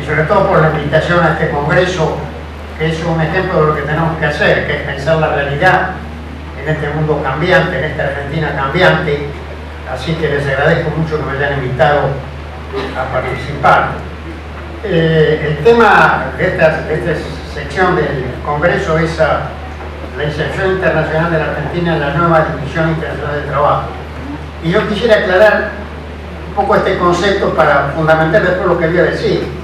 sobre todo por la invitación a este congreso, que es un ejemplo de lo que tenemos que hacer, que es pensar la realidad en este mundo cambiante, en esta Argentina cambiante. Así que les agradezco mucho que me hayan invitado a participar. El tema de esta sección del congreso es la inserción internacional de la Argentina en la nueva División Internacional del Trabajo. Y yo quisiera aclarar un poco este concepto para fundamentar después lo que voy a decir.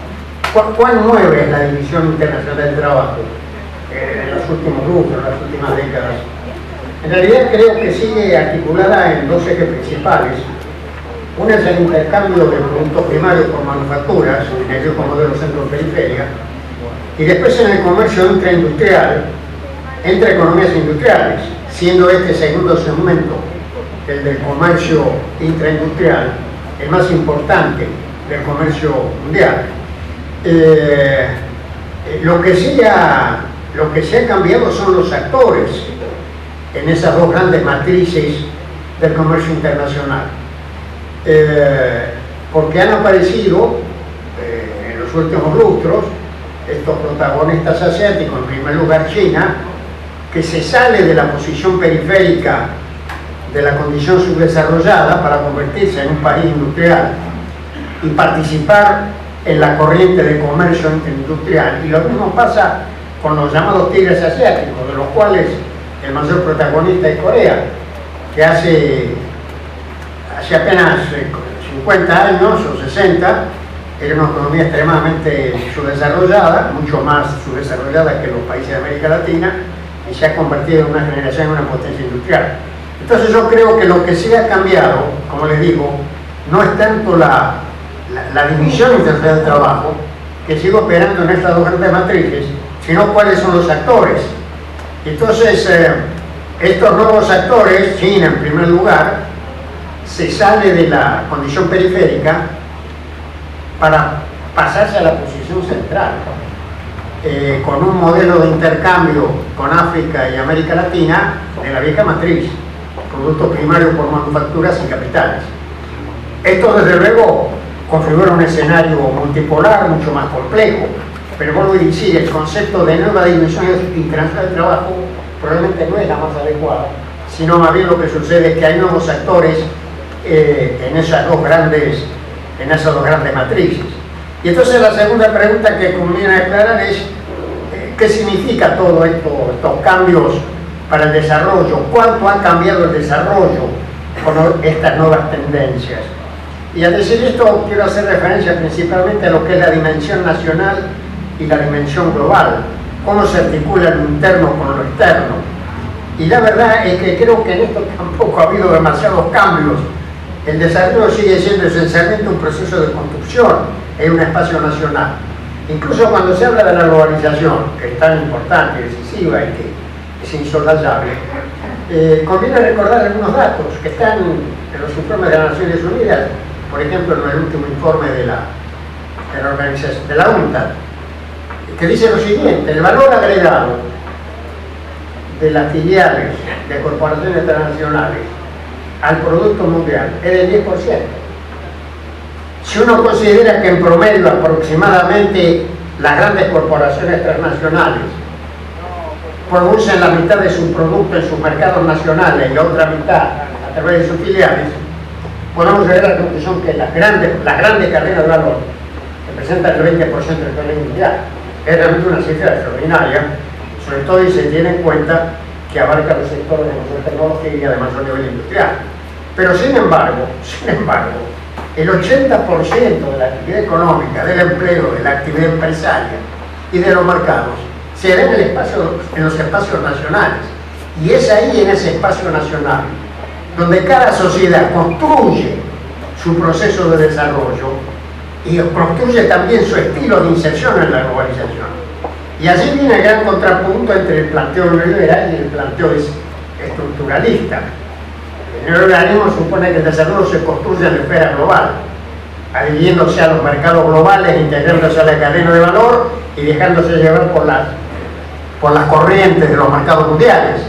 ¿Cuán nueva es la División Internacional del Trabajo en los últimos grupos, en las últimas décadas? En realidad creo que sigue articulada en dos ejes principales. Uno es el intercambio de productos primarios por manufacturas, en el viejo modelo centro-periferia, y después en el comercio intraindustrial, entre economías industriales, siendo este segundo segmento, el del comercio intraindustrial, el más importante del comercio mundial. Lo que sí ha cambiado son los actores en esas dos grandes matrices del comercio internacional. Porque han aparecido en los últimos lustros estos protagonistas asiáticos, en primer lugar China, que se sale de la posición periférica de la condición subdesarrollada para convertirse en un país industrial y participar en la corriente de comercio industrial. Y lo mismo pasa con los llamados tigres asiáticos, de los cuales el mayor protagonista es Corea, que hace apenas 50 años o 60 era una economía extremadamente subdesarrollada, mucho más subdesarrollada que los países de América Latina, y se ha convertido en una generación en una potencia industrial. Entonces yo creo que lo que sí ha cambiado, como les digo, no es tanto la división internacional del trabajo, que sigue operando en estas dos grandes matrices, sino cuáles son los actores. Entonces, estos nuevos actores, China en primer lugar, se sale de la condición periférica para pasarse a la posición central, con un modelo de intercambio con África y América Latina de la vieja matriz, productos primarios por manufacturas y capitales. Esto desde luego configura un escenario multipolar mucho más complejo, pero vuelvo a decir, el concepto de nueva dimensión internacional del trabajo probablemente no es la más adecuada, sino más bien lo que sucede es que hay nuevos actores en esas dos grandes matrices. Y entonces la segunda pregunta que conviene aclarar es ¿qué significa todo esto, estos cambios para el desarrollo? ¿Cuánto ha cambiado el desarrollo con estas nuevas tendencias? Y al decir esto quiero hacer referencia principalmente a lo que es la dimensión nacional y la dimensión global, cómo se articula lo interno con lo externo. Y la verdad es que creo que en esto tampoco ha habido demasiados cambios. El desarrollo sigue siendo esencialmente un proceso de construcción en un espacio nacional. Incluso cuando se habla de la globalización, que es tan importante, decisiva y que es insolayable, conviene recordar algunos datos que están en los informes de las Naciones Unidas, por ejemplo en el último informe de la organización, de la UNCTAD, que dice lo siguiente: el valor agregado de las filiales de corporaciones transnacionales al Producto Mundial es del 10%. Si uno considera que en promedio aproximadamente las grandes corporaciones transnacionales producen la mitad de su producto en sus mercados nacionales y la otra mitad a través de sus filiales, podemos llegar a la conclusión que las grandes cadenas de valor representan el 20% del PIB mundial. Es realmente una cifra extraordinaria, sobre todo si se tiene en cuenta que abarca los sectores de mayor tecnología y de mayor nivel industrial. Pero sin embargo, el 80% de la actividad económica, del empleo, de la actividad empresaria y de los mercados se da en los espacios nacionales. Y es ahí, en ese espacio nacional, donde cada sociedad construye su proceso de desarrollo y construye también su estilo de inserción en la globalización. Y allí viene el gran contrapunto entre el planteo neoliberal y el planteo estructuralista. El neoliberalismo supone que el desarrollo se construye en la esfera global, adhiriéndose a los mercados globales, integrándose a la cadena de valor y dejándose llevar por las corrientes de los mercados mundiales.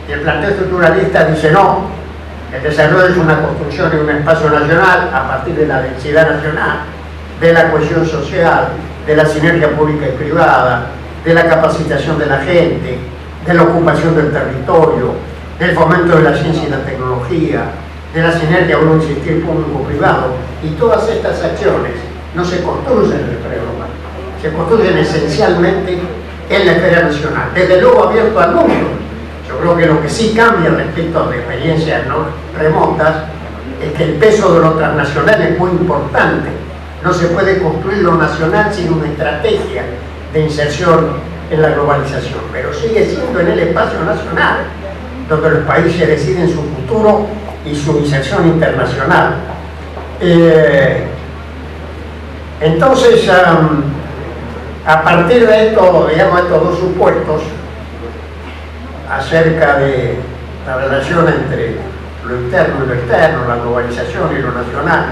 Y el planteo estructuralista dice no, el desarrollo es una construcción en un espacio nacional a partir de la densidad nacional, de la cohesión social, de la sinergia pública y privada, de la capacitación de la gente, de la ocupación del territorio, del fomento de la ciencia y la tecnología, de la sinergia, vuelvo a insistir, público-privado. Y todas estas acciones no se construyen en el pre-global, se construyen esencialmente en la esfera nacional, desde luego abierto al mundo. Yo creo que lo que sí cambia respecto a experiencias remotas es que el peso de lo transnacional es muy importante. No se puede construir lo nacional sin una estrategia de inserción en la globalización, pero sigue siendo en el espacio nacional donde los países deciden su futuro y su inserción internacional. Entonces, a partir de esto, digamos, estos dos supuestos acerca de la relación entre lo interno y lo externo, la globalización y lo nacional,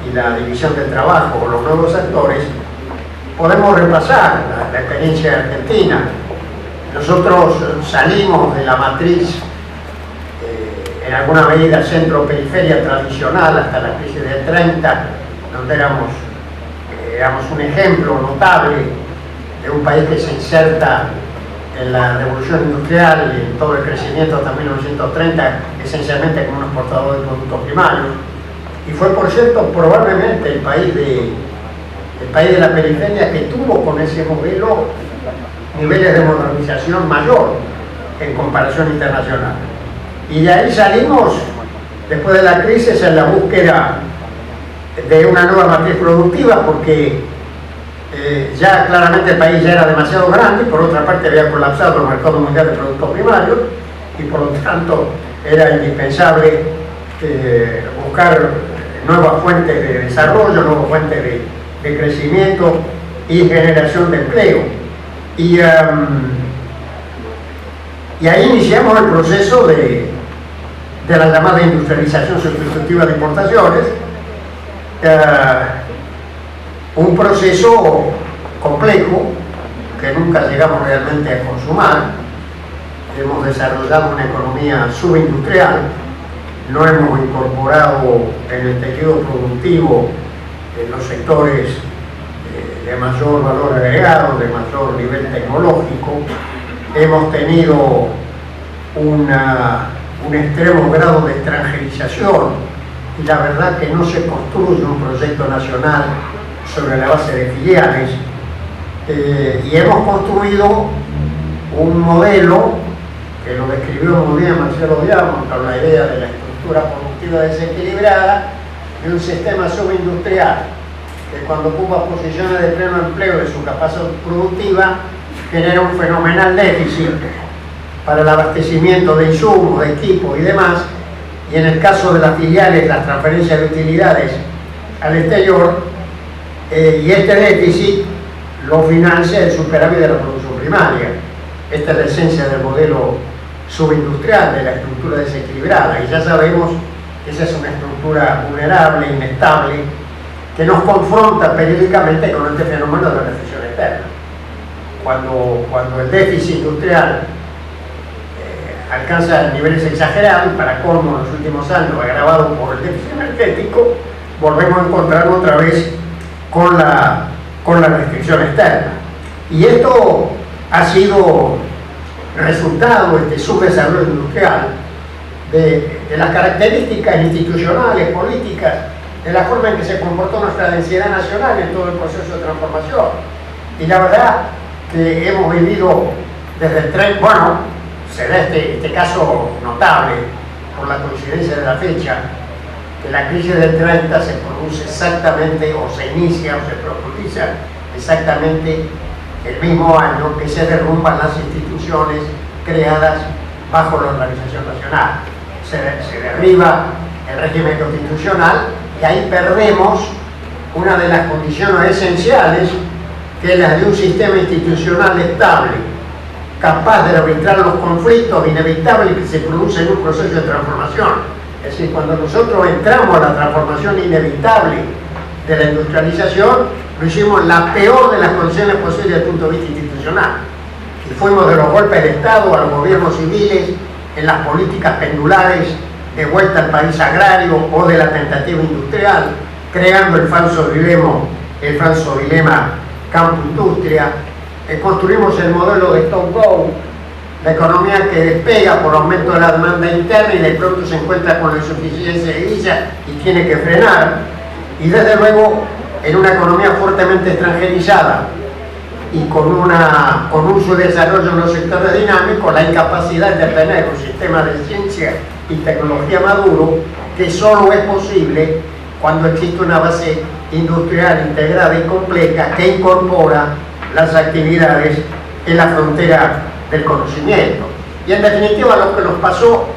y la división del trabajo o los nuevos actores, podemos repasar la experiencia argentina. Nosotros salimos de la matriz, en alguna medida centro-periferia tradicional, hasta la crisis del 30, donde éramos un ejemplo notable de un país que se inserta en la revolución industrial y en todo el crecimiento hasta 1930, esencialmente como un exportador de productos primarios. Y fue, por cierto, probablemente el país de la periferia que tuvo con ese modelo niveles de modernización mayor en comparación internacional. Y de ahí salimos, después de la crisis, en la búsqueda de una nueva matriz productiva, porque ya claramente el país ya era demasiado grande, y por otra parte había colapsado el mercado mundial de productos primarios, y por lo tanto era indispensable buscar nuevas fuentes de desarrollo, nuevas fuentes de crecimiento y generación de empleo. Y ahí iniciamos el proceso de la llamada industrialización sustitutiva de importaciones, un proceso complejo que nunca llegamos realmente a consumar. Hemos desarrollado una economía subindustrial, no hemos incorporado en el tejido productivo los sectores de mayor valor agregado, de mayor nivel tecnológico. Hemos tenido un extremo grado de extranjerización, y la verdad que no se construye un proyecto nacional sobre la base de filiales, y hemos construido un modelo que lo describió muy bien Marcelo Diamond con la idea de la estructura productiva desequilibrada, de un sistema subindustrial que, cuando ocupa posiciones de pleno empleo de su capacidad productiva, genera un fenomenal déficit para el abastecimiento de insumos, de equipos y demás, y en el caso de las filiales, las transferencias de utilidades al exterior, y este déficit lo financia el superávit de la producción primaria. Esta es la esencia del modelo subindustrial, de la estructura desequilibrada, y ya sabemos que esa es una estructura vulnerable, inestable, que nos confronta periódicamente con este fenómeno de la recesión externa. Cuando el déficit industrial alcanza niveles exagerados, y para colmo en los últimos años agravado por el déficit energético, volvemos a encontrarnos otra vez con la restricción externa. Y esto ha sido resultado, este subdesarrollo industrial, de las características institucionales, políticas, de la forma en que se comportó nuestra densidad nacional en todo el proceso de transformación. Y la verdad que hemos vivido desde el tren, bueno, se da este caso notable por la coincidencia de la fecha, que la crisis del 30 se produce exactamente, o se inicia o se profundiza exactamente el mismo año que se derrumban las instituciones creadas bajo la Organización Nacional. Se derriba el régimen constitucional, y ahí perdemos una de las condiciones esenciales, que es la de un sistema institucional estable, capaz de arbitrar los conflictos inevitables que se producen en un proceso de transformación. Es decir, cuando nosotros entramos a la transformación inevitable de la industrialización, lo hicimos en la peor de las condiciones posibles desde el punto de vista institucional. Y fuimos de los golpes de Estado a los gobiernos civiles, en las políticas pendulares de vuelta al país agrario o de la tentativa industrial, creando el falso dilema campo-industria, construimos el modelo de stop-go, la economía que despega por aumento de la demanda interna y de pronto se encuentra con la insuficiencia de ella y tiene que frenar, y desde luego en una economía fuertemente extranjerizada y con un subdesarrollo en los sectores dinámicos, la incapacidad de tener un sistema de ciencia y tecnología maduro, que solo es posible cuando existe una base industrial integrada y compleja que incorpora las actividades en la frontera del conocimiento. Y en definitiva lo que nos pasó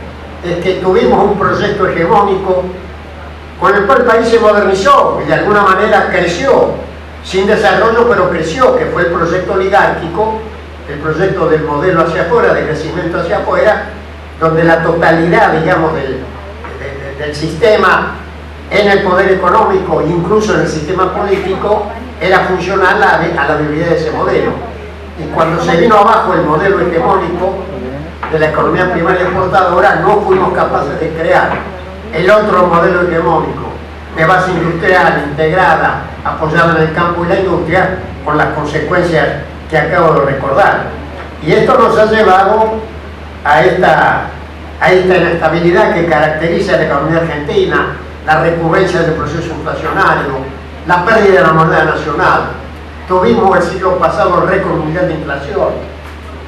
es que tuvimos un proyecto hegemónico con el cual el país se modernizó y de alguna manera creció, sin desarrollo pero creció, que fue el proyecto oligárquico, el proyecto del modelo hacia afuera, de crecimiento hacia afuera, donde la totalidad, digamos, del sistema en el poder económico, incluso en el sistema político, era funcional a la debilidad de ese modelo. Y cuando se vino abajo el modelo hegemónico de la economía primaria exportadora, no fuimos capaces de crear el otro modelo hegemónico de base industrial integrada, apoyada en el campo y la industria, con las consecuencias que acabo de recordar. Y esto nos ha llevado a esta inestabilidad que caracteriza a la economía argentina, la recurrencia del proceso inflacionario, la pérdida de la moneda nacional. Tuvimos el siglo pasado el récord mundial de inflación,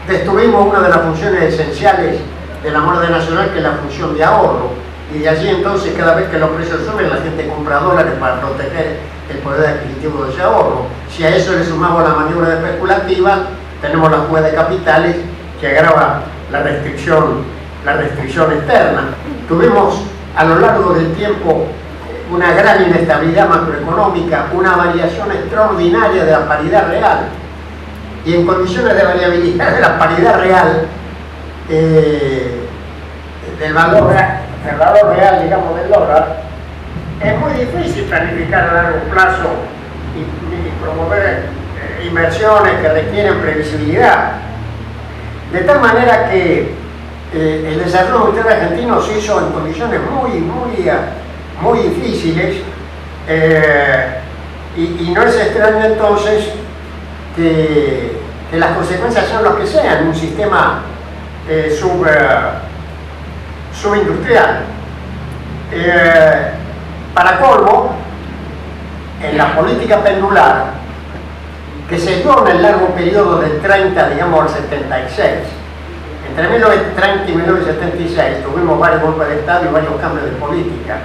destruimos una de las funciones esenciales de la moneda nacional, que es la función de ahorro, y de allí entonces cada vez que los precios suben la gente compra dólares para proteger el poder adquisitivo de ese ahorro. Si a eso le sumamos la maniobra especulativa, tenemos la fuga de capitales que agrava la restricción externa. Tuvimos a lo largo del tiempo una gran inestabilidad macroeconómica, una variación extraordinaria de la paridad real, y en condiciones de variabilidad de la paridad real, del valor real, digamos, del dólar, es muy difícil planificar a largo plazo y promover inversiones que requieren previsibilidad. De tal manera que el desarrollo industrial argentino se hizo en condiciones muy difíciles, y no es extraño entonces que las consecuencias sean las que sean, un sistema subindustrial. Para colmo, en la política pendular, que se dio en el largo periodo del 30, digamos, al 76, entre 1930 y 1976 tuvimos varios golpes de Estado y varios cambios de política,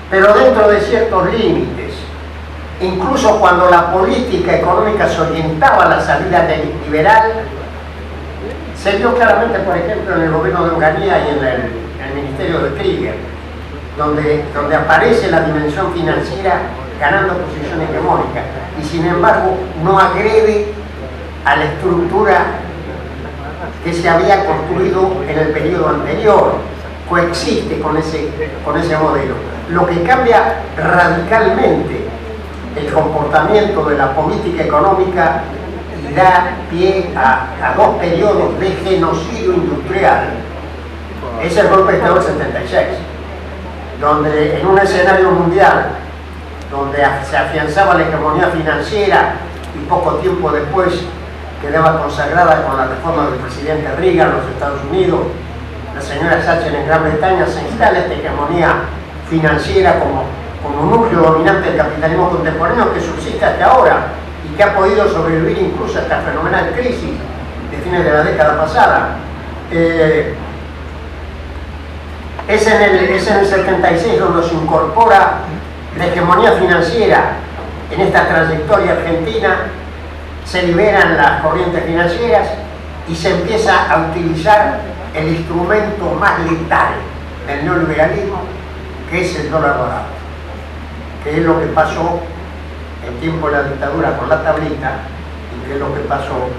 pero dentro de ciertos límites. Incluso cuando la política económica se orientaba a la salida liberal, se vio claramente, por ejemplo, en el gobierno de Onganía y en el ministerio de Krieger, donde aparece la dimensión financiera ganando posición hegemónica, y sin embargo no agrede a la estructura que se había construido en el periodo anterior, coexiste con ese modelo. Lo que cambia radicalmente el comportamiento de la política económica y da pie a dos periodos de genocidio industrial es el golpe de Estado del 76, donde en un escenario mundial donde se afianzaba la hegemonía financiera y poco tiempo después quedaba consagrada con la reforma del presidente Reagan en los Estados Unidos, la señora Thatcher en Gran Bretaña, se instala esta hegemonía financiera como un núcleo dominante del capitalismo contemporáneo que subsiste hasta ahora y que ha podido sobrevivir incluso a esta fenomenal crisis de fines de la década pasada. Es en el 76 donde se incorpora la hegemonía financiera en esta trayectoria argentina, se liberan las corrientes financieras y se empieza a utilizar el instrumento más letal del neoliberalismo, que es el dólar barato, que es lo que pasó en tiempo de la dictadura con la tablita y que es lo que pasó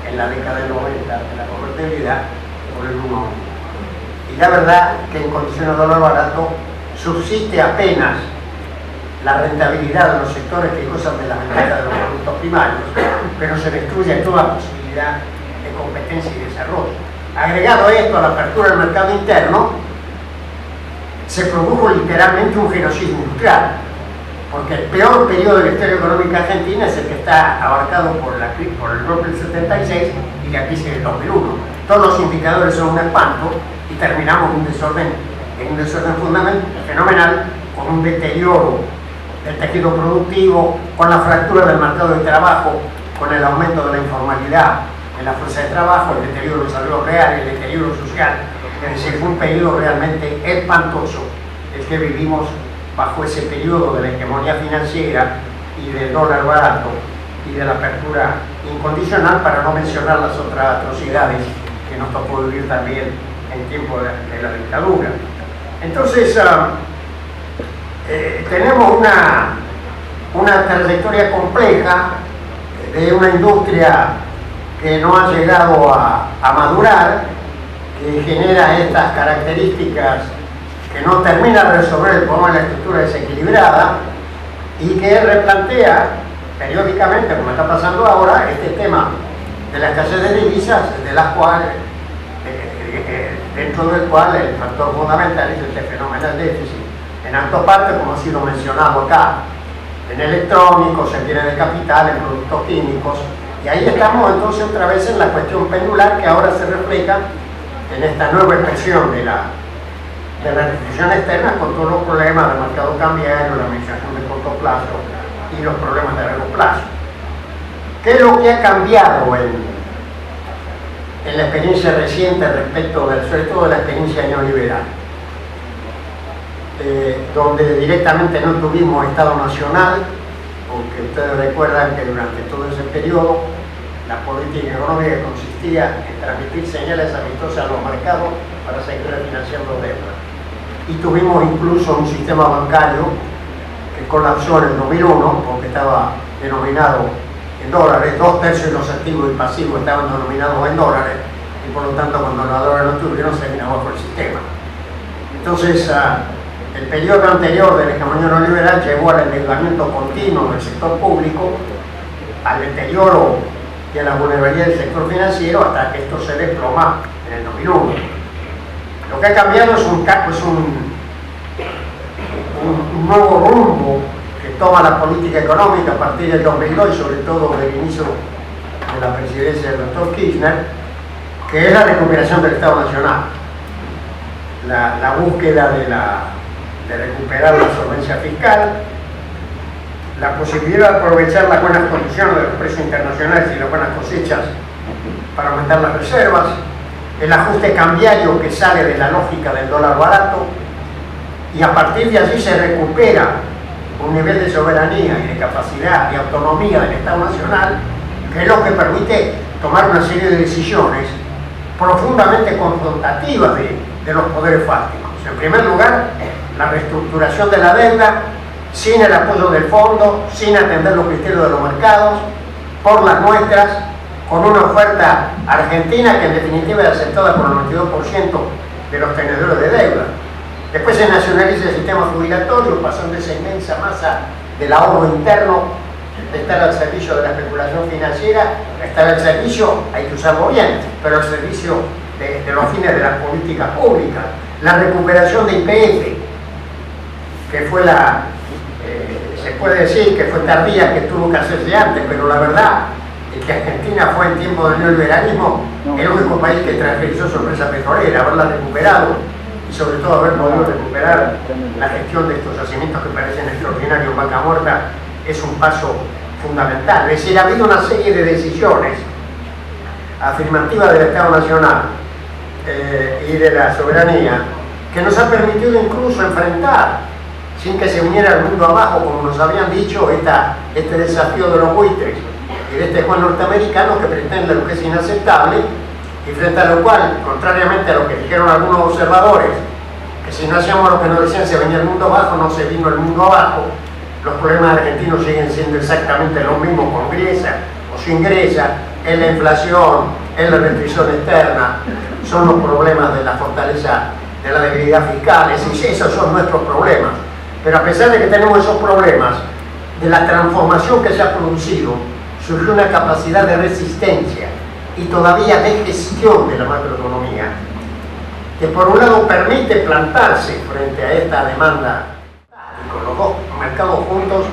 en la década del 90 de la convertibilidad con el 1. Y la verdad que en condiciones de dólar barato subsiste apenas la rentabilidad de los sectores que gozan de la ventaja de los productos primarios, pero se destruye toda posibilidad de competencia y desarrollo. Agregado esto a la apertura del mercado interno, se produjo literalmente un genocidio industrial. porque el peor periodo de la historia económica argentina es el que está abarcado por el golpe del 76 y la crisis del 2001. Todos los indicadores son un espanto y terminamos en un desorden fenomenal, con un deterioro del tejido productivo, con la fractura del mercado de trabajo, con el aumento de la informalidad en la fuerza de trabajo, el deterioro del salario real, el deterioro social. Es decir, fue un periodo realmente espantoso el que vivimos bajo ese periodo de la hegemonía financiera y del dólar barato y de la apertura incondicional, para no mencionar las otras atrocidades que nos tocó vivir también en tiempo de la dictadura. Entonces, tenemos una trayectoria compleja de una industria que no ha llegado a madurar, que genera estas características que no termina de resolver el problema de la estructura desequilibrada y que replantea periódicamente, como está pasando ahora, este tema de la escasez de divisas, de las cuales, dentro del cual el factor fundamental es este fenómeno del déficit, en alta parte, como ha sido mencionado acá, en electrónicos, en bienes de capital, en productos químicos, y ahí estamos entonces otra vez en la cuestión pendular que ahora se refleja en esta nueva expresión de la restricción externa, con todos los problemas del mercado cambiario, la administración de corto plazo y los problemas de largo plazo. ¿Qué es lo que ha cambiado en la experiencia reciente respecto sobre todo de la experiencia neoliberal? Donde directamente no tuvimos Estado Nacional, porque ustedes recuerdan que durante todo ese periodo la política económica consistía en transmitir señales amistosas a los mercados para seguir refinanciando deuda. Y tuvimos incluso un sistema bancario que colapsó en el 2001, porque estaba denominado en dólares, 2/3 de los activos y pasivos estaban denominados en dólares, y por lo tanto cuando los dólares no tuvieron se vino bajo el sistema. Entonces, el periodo anterior de la hegemonía neoliberal llevó al endeudamiento continuo del sector público, al deterioro y a la vulnerabilidad del sector financiero, hasta que esto se desploma en el 2001. Lo que ha cambiado es un nuevo rumbo que toma la política económica a partir del 2002 y sobre todo del inicio de la presidencia del doctor Kirchner, que es la recuperación del Estado Nacional, la búsqueda de recuperar la solvencia fiscal, la posibilidad de aprovechar las buenas condiciones de los precios internacionales y las buenas cosechas para aumentar las reservas, el ajuste cambiario que sale de la lógica del dólar barato, y a partir de allí se recupera un nivel de soberanía y de capacidad y autonomía del Estado Nacional, que es lo que permite tomar una serie de decisiones profundamente confrontativas de los poderes fácticos. En primer lugar, la reestructuración de la deuda sin el apoyo del fondo, sin atender los criterios de los mercados, por las nuestras, con una oferta argentina que en definitiva es aceptada por el 92% de los tenedores de deuda. Después se nacionaliza el sistema jubilatorio, pasando esa inmensa masa del ahorro interno de estar al servicio de la especulación financiera, estar al servicio, hay que usarlo bien, pero al servicio de los fines de las políticas públicas. La recuperación de YPF, que fue se puede decir que fue tardía, que tuvo que hacerse antes, pero la verdad es que Argentina fue en tiempo del neoliberalismo el único país que transferizó su empresa petrolera, haberla recuperado y sobre todo haber podido recuperar la gestión de estos yacimientos que parecen extraordinarios en Vaca Muerta es un paso fundamental. Es decir, ha habido una serie de decisiones afirmativas del Estado Nacional y de la soberanía que nos ha permitido incluso enfrentar, sin que se viniera el mundo abajo, como nos habían dicho, este desafío de los buitres y de este juez norteamericano que pretende lo que es inaceptable, y frente a lo cual, contrariamente a lo que dijeron algunos observadores, que si no hacíamos lo que nos decían se venía el mundo abajo, no se vino el mundo abajo. Los problemas argentinos siguen siendo exactamente los mismos con Grecia o sin Grecia, en la inflación, en la restricción externa, son los problemas de la fortaleza de la debilidad fiscal, es decir, esos son nuestros problemas. Pero a pesar de que tenemos esos problemas, de la transformación que se ha producido, surgió una capacidad de resistencia y todavía de gestión de la macroeconomía, que por un lado permite plantarse frente a esta demanda los dos mercados juntos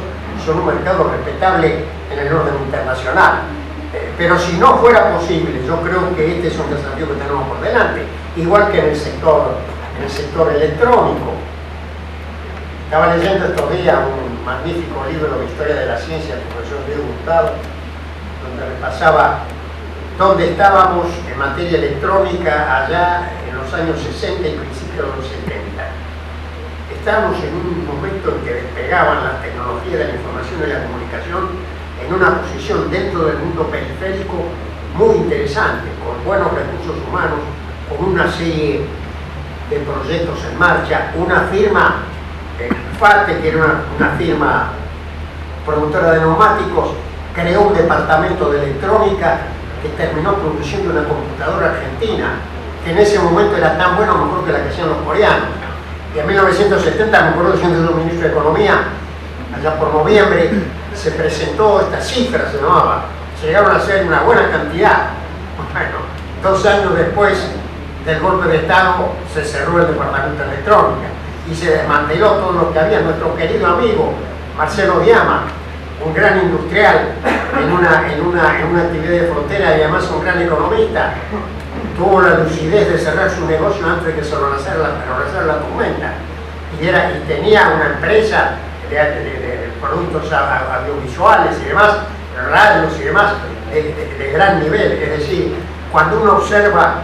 son un mercado respetable en el orden internacional. Pero si no fuera posible, yo creo que este es un desafío que tenemos por delante, igual que en el sector electrónico. Estaba leyendo estos días un magnífico libro de historia de la ciencia del profesor Diego Gustavo, donde repasaba dónde estábamos en materia electrónica allá en los años 60 y principios de los 70. Estábamos en un momento en que despegaban las tecnologías de la información y la comunicación en una posición dentro del mundo periférico muy interesante, con buenos recursos humanos, con una serie de proyectos en marcha. Una firma, FATE, que era una firma productora de neumáticos, creó un departamento de electrónica que terminó produciendo una computadora argentina, que en ese momento era tan buena o mejor que la que hacían los coreanos. Y en 1970, me acuerdo, siendo yo ministro de Economía, allá por noviembre, se presentó esta cifra, se llamaba, se llegaron a hacer una buena cantidad. Bueno, 2 años después del golpe de Estado se cerró el departamento de electrónica y se desmanteló todo lo que había. Nuestro querido amigo Marcelo Diama, un gran industrial en una actividad de frontera y además un gran economista, tuvo la lucidez de cerrar su negocio antes de que se organizara la tormenta, y tenía una empresa de productos audiovisuales y demás, radios y demás, de gran nivel. Es decir, cuando uno observa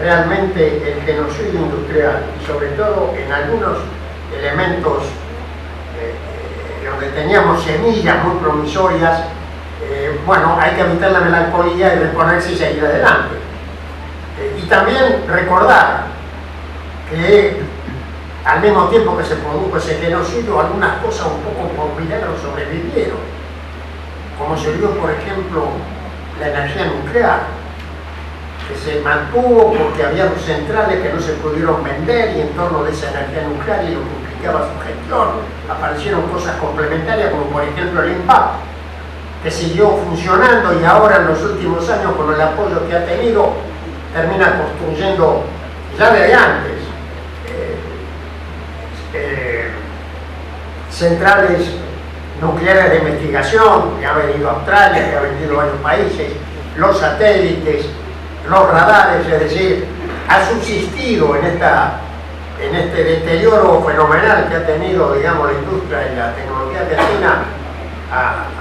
realmente el genocidio industrial, y sobre todo en algunos elementos donde teníamos semillas muy promisorias, bueno, hay que evitar la melancolía y reponerse y seguir adelante. Y también recordar que al mismo tiempo que se produjo ese genocidio, algunas cosas un poco por milagro sobrevivieron, como se vio, por ejemplo, la energía nuclear, que se mantuvo porque había centrales que no se pudieron vender, y en torno de esa energía nuclear y lo que implicaba su gestión aparecieron cosas complementarias, como por ejemplo el INPAP, que siguió funcionando y ahora en los últimos años, con el apoyo que ha tenido, termina construyendo, ya desde antes, centrales nucleares de investigación, que ha venido Australia, que ha venido varios países, los satélites, los radares. Es decir, ha subsistido en este deterioro fenomenal que ha tenido, digamos, la industria y la tecnología argentina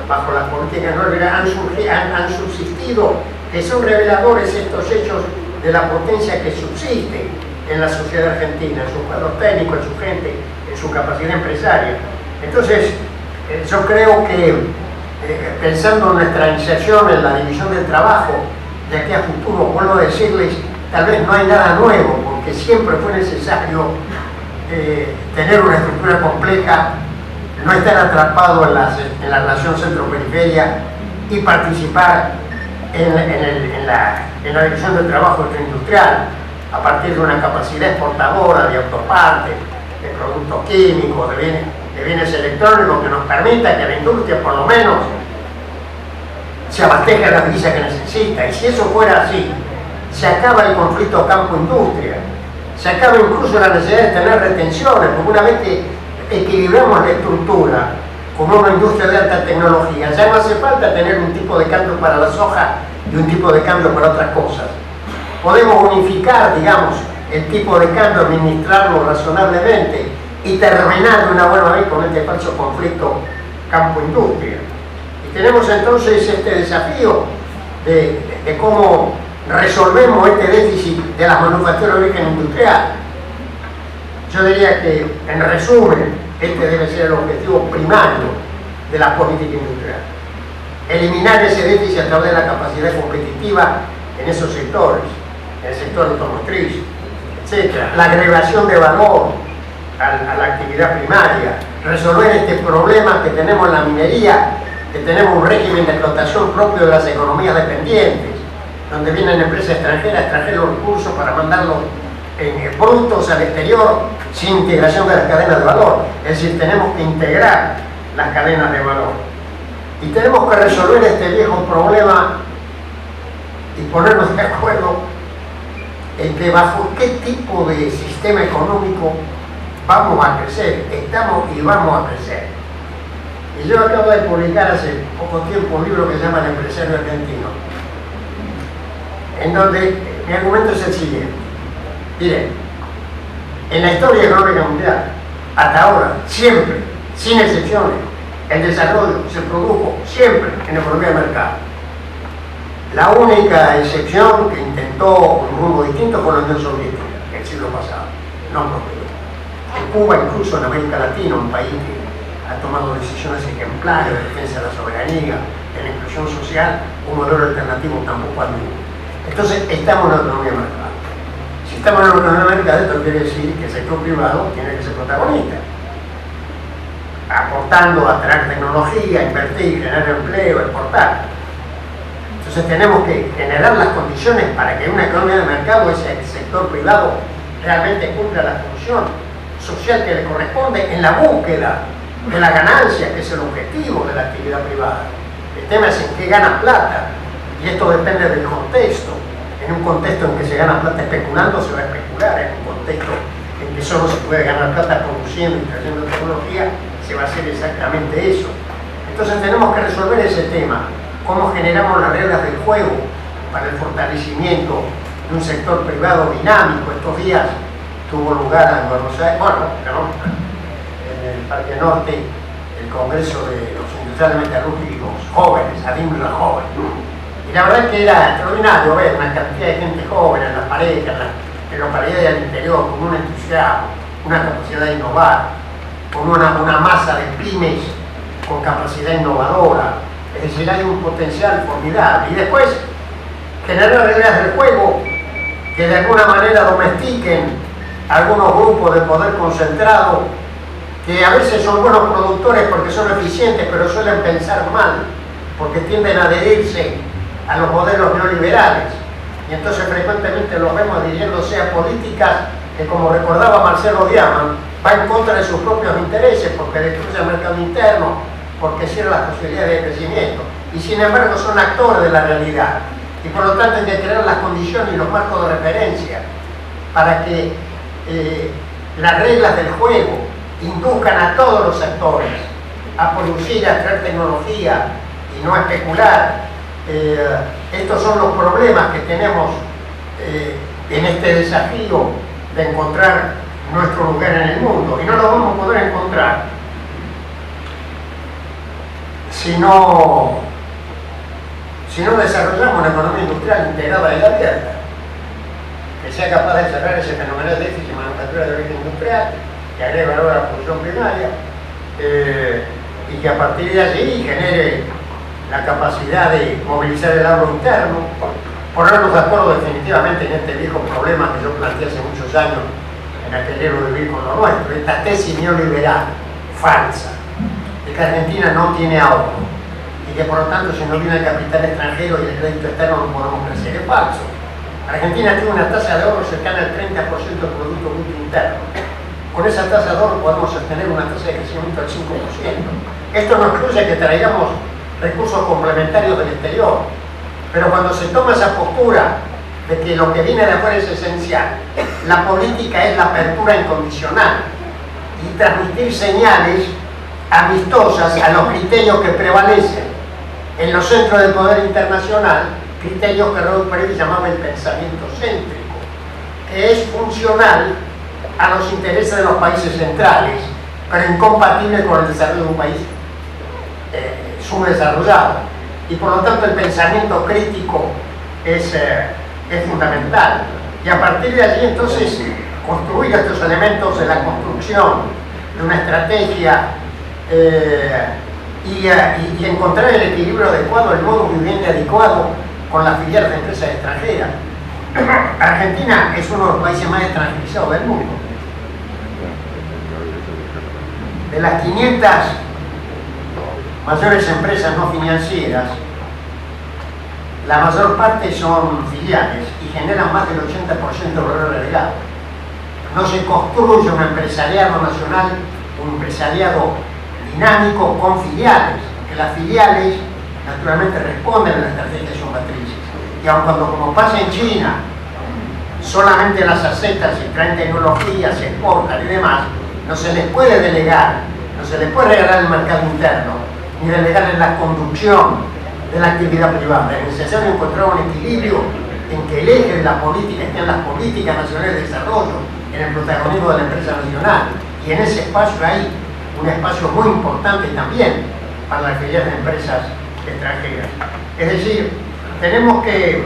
bajo las políticas neoliberales. Han subsistido, que son reveladores estos hechos de la potencia que subsiste en la sociedad argentina, en su cuadro técnico, en su gente, en su capacidad empresaria. Entonces, yo creo que pensando en nuestra inserción en la división del trabajo de aquí a futuro, vuelvo a decirles, tal vez no hay nada nuevo, porque siempre fue necesario tener una estructura compleja, no estar atrapado en la relación centro-periferia y participar en la división del trabajo industrial a partir de una capacidad exportadora de autopartes, de productos químicos, de bienes electrónicos, que nos permita que la industria por lo menos se abastezca de la divisa que necesita. Y si eso fuera así, se acaba el conflicto campo-industria, se acaba incluso la necesidad de tener retenciones, porque una vez que equilibramos la estructura con una industria de alta tecnología, ya no hace falta tener un tipo de cambio para la soja y un tipo de cambio para otras cosas. Podemos unificar, digamos, el tipo de cambio, administrarlo razonablemente y terminar de una buena vez con este falso conflicto campo-industria. Y tenemos entonces este desafío de cómo resolvemos este déficit de las manufacturas de origen industrial. Yo diría que, en resumen, este debe ser el objetivo primario de la política industrial. Eliminar ese déficit a través de la capacidad competitiva en esos sectores, en el sector automotriz, etc. La agregación de valor a la actividad primaria, resolver este problema que tenemos en la minería, que tenemos un régimen de explotación propio de las economías dependientes, donde vienen empresas extranjeras, traer los recursos para mandarlos brutos al exterior sin integración de las cadenas de valor. Es decir, tenemos que integrar las cadenas de valor. Y tenemos que resolver este viejo problema y ponernos de acuerdo en que bajo qué tipo de sistema económico vamos a crecer, estamos y vamos a crecer. Y yo acabo de publicar hace poco tiempo un libro que se llama El empresario argentino, en donde mi argumento es el siguiente. Miren, en la historia económica mundial, hasta ahora, siempre, sin excepciones, el desarrollo se produjo siempre en economía de mercado. La única excepción que intentó un rumbo distinto fue la Unión Soviética, el siglo pasado, no prosperó. En Cuba, incluso en América Latina, un país que ha tomado decisiones ejemplares de defensa de la soberanía, de la inclusión social, un modelo alternativo tampoco admite. Entonces, estamos en la economía de mercado. Si estamos en la economía de mercado, esto quiere decir que el sector privado tiene que ser protagonista, aportando a traer tecnología, invertir, generar empleo, exportar. Entonces tenemos que generar las condiciones para que en una economía de mercado ese sector privado realmente cumpla la función social que le corresponde en la búsqueda de la ganancia, que es el objetivo de la actividad privada. El tema es en qué gana plata, y esto depende del contexto. En un contexto en que se gana plata especulando, se va a especular. En un contexto en que solo se puede ganar plata produciendo y trayendo tecnología, se va a hacer exactamente eso. Entonces tenemos que resolver ese tema. Cómo generamos las reglas del juego para el fortalecimiento de un sector privado dinámico. Estos días tuvo lugar en Buenos Aires, en el Parque Norte, el Congreso de los Industriales Metalúrgicos Jóvenes, ADIMRA Joven. Y la verdad es que era extraordinario ver una cantidad de gente joven en las parejas, en localidades del interior, con un entusiasmo, una capacidad de innovar, con una masa de pymes con capacidad innovadora. Es decir, hay un potencial formidable. Y después, generar reglas del juego que de alguna manera domestiquen algunos grupos de poder concentrado, que a veces son buenos productores porque son eficientes, pero suelen pensar mal, porque tienden a adherirse a los modelos neoliberales. Y entonces frecuentemente los vemos dirigiéndose a políticas que, como recordaba Marcelo Diaman, va en contra de sus propios intereses, porque destruye el mercado interno, porque cierra las posibilidades de crecimiento, y sin embargo son actores de la realidad, y por lo tanto hay que crear las condiciones y los marcos de referencia para que las reglas del juego induzcan a todos los sectores a producir, a traer tecnología y no a especular. Estos son los problemas que tenemos en este desafío de encontrar nuestro lugar en el mundo, y no lo vamos a poder encontrar si no desarrollamos una economía industrial integrada y abierta, que sea capaz de cerrar ese fenomenal déficit de manufactura de origen industrial, que agregue valor a la producción primaria, y que a partir de allí genere la capacidad de movilizar el ahorro interno, ponernos de acuerdo definitivamente en este viejo problema que yo planteé hace muchos años en aquel libro de Vivir con lo Nuestro, esta tesis neoliberal falsa, de que Argentina no tiene ahorro y que por lo tanto si no viene el capital extranjero y el crédito externo no podemos crecer. Es falso. Argentina tiene una tasa de ahorro cercana al 30% del Producto Bruto Interno. Con esa tasa de ahorro podemos sostener una tasa de crecimiento del 5%. Esto no excluye que traigamos recursos complementarios del exterior, pero cuando se toma esa postura de que lo que viene de afuera es esencial, la política es la apertura incondicional y transmitir señales amistosas a los criterios que prevalecen en los centros de poder internacional, criterios que Raúl Pérez llamaba el pensamiento céntrico, que es funcional a los intereses de los países centrales, pero incompatible con el desarrollo de un país subdesarrollado. Y por lo tanto el pensamiento crítico es fundamental. Y a partir de allí entonces construir estos elementos de la construcción de una estrategia y encontrar el equilibrio adecuado, el modo viviente adecuado con las filiales de empresas extranjeras. Argentina es uno de los países más extranjerizados del mundo. De las 500 mayores empresas no financieras, la mayor parte son filiales y generan más del 80% del valor agregado. No se construye un empresariado nacional, un empresariado dinámico con filiales, porque las filiales naturalmente responden a la estrategia de sus matrices. Y aun cuando, como pasa en China, solamente las aceptan, se traen tecnologías, se exportan y demás, No se les puede delegar, no se les puede regalar el mercado interno, ni delegar en la conducción de la actividad privada. Es necesario encontrar un equilibrio en que el eje de la política esté en las políticas nacionales de desarrollo, en el protagonismo de la empresa nacional, y en ese espacio hay un espacio muy importante también para las filiales de empresas extranjeras. Es decir, tenemos que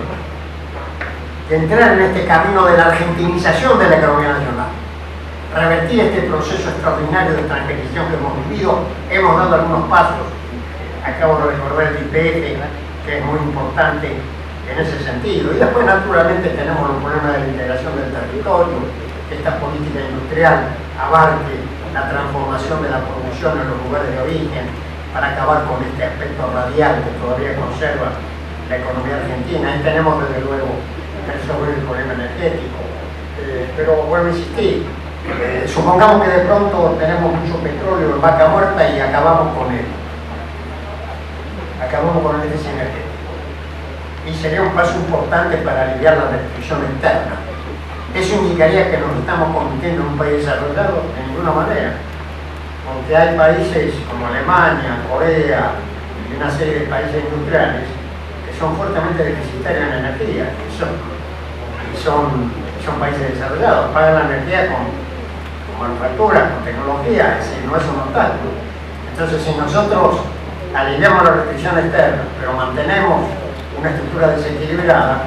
entrar en este camino de la argentinización de la economía nacional, revertir este proceso extraordinario de extranjerización que hemos vivido. Hemos dado algunos pasos, acabo de recordar el IPF, que es muy importante en ese sentido, y después naturalmente tenemos los problemas de la integración del territorio, que esta política industrial abarque la transformación de la producción en los lugares de origen para acabar con este aspecto radial que todavía conserva la economía argentina. Ahí tenemos desde luego resolver el problema energético, pero vuelvo a insistir, supongamos que de pronto tenemos mucho petróleo en vaca muerta y acabamos con el déficit energético, y sería un paso importante para aliviar la restricción externa. ¿Eso indicaría que nos estamos convirtiendo en un país desarrollado? De ninguna manera. Aunque hay países como Alemania, Corea y una serie de países industriales que son fuertemente deficitarios en energía, y son países desarrollados, pagan la energía con manufactura, con tecnología, es decir, no es un obstáculo. Entonces, si nosotros aliviamos la restricción externa, pero mantenemos una estructura desequilibrada,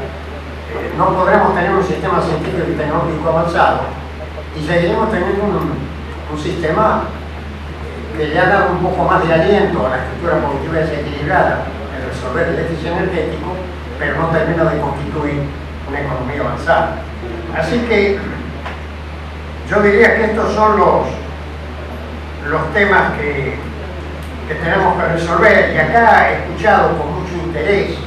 no podremos tener un sistema científico y tecnológico avanzado, y seguiremos teniendo un sistema que le ha dado un poco más de aliento a la estructura productiva desequilibrada en resolver el déficit energético, pero no termina de constituir una economía avanzada. Así que yo diría que estos son los temas que tenemos que resolver, y acá he escuchado con mucho interés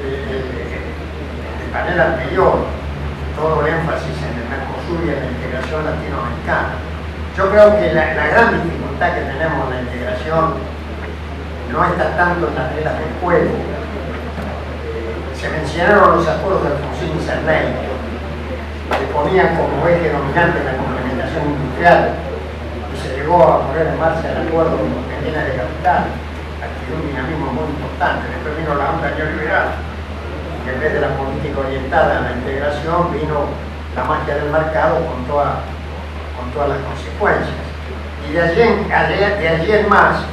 el panel anterior todo el énfasis en el Mercosur y en la integración latinoamericana. Yo creo que la gran dificultad que tenemos en la integración no está tanto en las reglas del juego. Se mencionaron los acuerdos de Alfonsín y Sarney, que ponían como eje dominante la complementación industrial, y se llegó a poner en marcha el acuerdo con Argentina de capital, adquirió un dinamismo muy importante. Después vino la onda neoliberal, que en vez de la política orientada a la integración vino la magia del mercado con todas las consecuencias. Y de allí en más,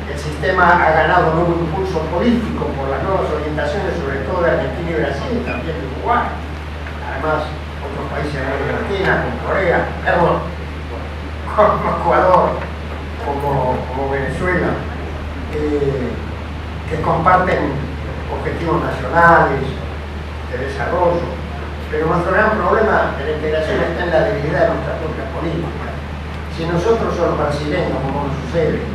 el sistema ha ganado un nuevo impulso político por las nuevas orientaciones, sobre todo de Argentina y Brasil, y también de Uruguay. Además, otros países de América Latina, como Corea, como Ecuador, como Venezuela, que comparten objetivos nacionales de desarrollo. Pero nuestro gran problema de la integración está en la debilidad de nuestras propias políticas. Si nosotros los brasileños, como nos sucede,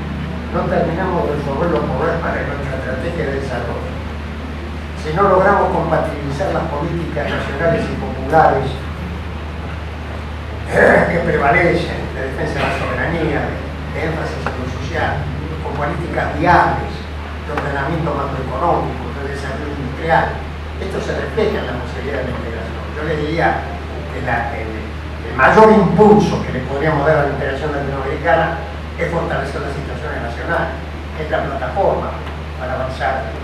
no terminamos de resolver los problemas de nuestra estrategia de desarrollo, si no logramos compatibilizar las políticas nacionales y populares que prevalecen de defensa de la soberanía, de énfasis en lo social, con políticas viables, de ordenamiento macroeconómico, de desarrollo industrial, esto se refleja en la posibilidad de la integración. Yo le diría que el mayor impulso que le podríamos dar a la integración latinoamericana es fortalecer las instituciones nacionales, es la plataforma para avanzar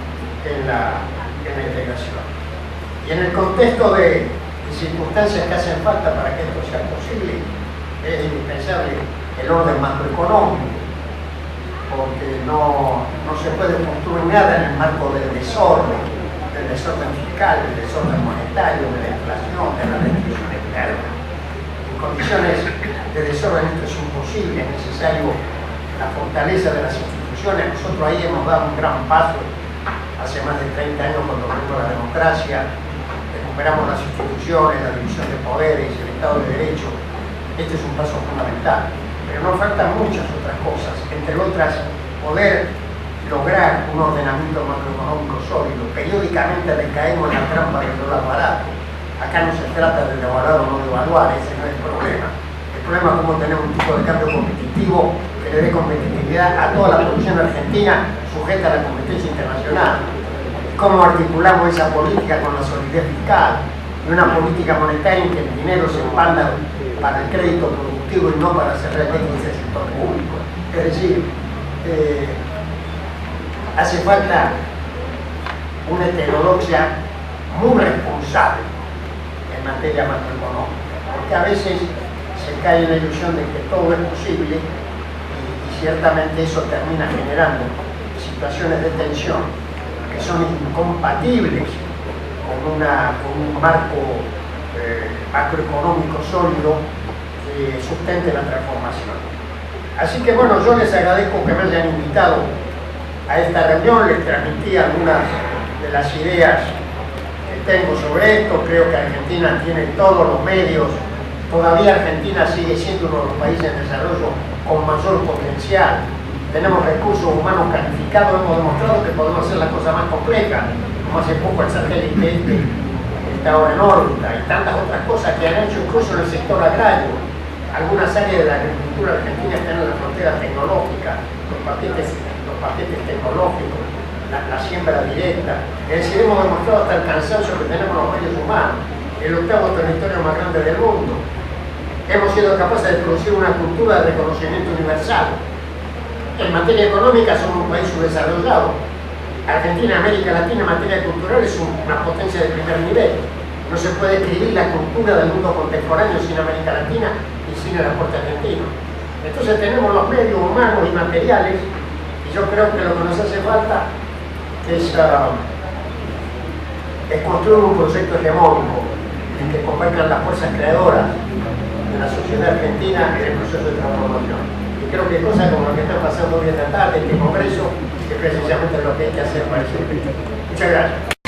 en la integración. Y en el contexto de circunstancias que hacen falta para que esto sea posible, es indispensable el orden macroeconómico, porque no se puede construir nada en el marco del desorden fiscal, del desorden monetario, de la inflación, de la restricción externa. En condiciones de desorden esto es imposible, es necesario la fortaleza de las instituciones. Nosotros ahí hemos dado un gran paso hace más de 30 años cuando vino la democracia, recuperamos las instituciones, la división de poderes, el Estado de Derecho. Este es un paso fundamental, pero nos faltan muchas otras cosas, entre otras poder lograr un ordenamiento macroeconómico sólido. Periódicamente recaemos en la trampa del dólar barato. Acá no se trata de devaluar o no devaluar, ese no es el problema. El problema es cómo tener un tipo de cambio competitivo que le dé competitividad a toda la producción argentina sujeta a la competencia internacional. Cómo articulamos esa política con la solidez fiscal y una política monetaria en que el dinero se expanda para el crédito productivo productivo y no para cerrar el déficit del sector público. Es decir, hace falta una heterodoxia muy responsable en materia macroeconómica, porque a veces se cae en la ilusión de que todo es posible y ciertamente eso termina generando situaciones de tensión que son incompatibles con un marco macroeconómico sólido que sustente la transformación. Así que bueno, yo les agradezco que me hayan invitado a esta reunión, les transmití algunas de las ideas que tengo sobre esto. Creo que Argentina tiene todos los medios, todavía Argentina sigue siendo uno de los países en desarrollo con mayor potencial, tenemos recursos humanos calificados, hemos demostrado que podemos hacer las cosas más complejas, como hace poco el satélite que está ahora en órbita, y tantas otras cosas que han hecho incluso en el sector agrario. Algunas áreas de la agricultura argentina están en la frontera tecnológica, los paquetes tecnológicos, la siembra directa. Es decir, hemos demostrado hasta el cansancio que tenemos los medios humanos, el octavo territorio más grande del mundo. Hemos sido capaces de producir una cultura de reconocimiento universal. En materia económica somos un país subdesarrollado. Argentina, América Latina, en materia cultural es una potencia de primer nivel. No se puede escribir la cultura del mundo contemporáneo sin América Latina y sin el aporte argentino. Entonces tenemos los medios humanos y materiales, y yo creo que lo que nos hace falta es construir un proyecto hegemónico en que converjan las fuerzas creadoras de la sociedad argentina en el proceso de transformación. Y creo que cosas como lo que están pasando hoy esta tarde, este congreso, es precisamente lo que hay que hacer para eso. Muchas gracias.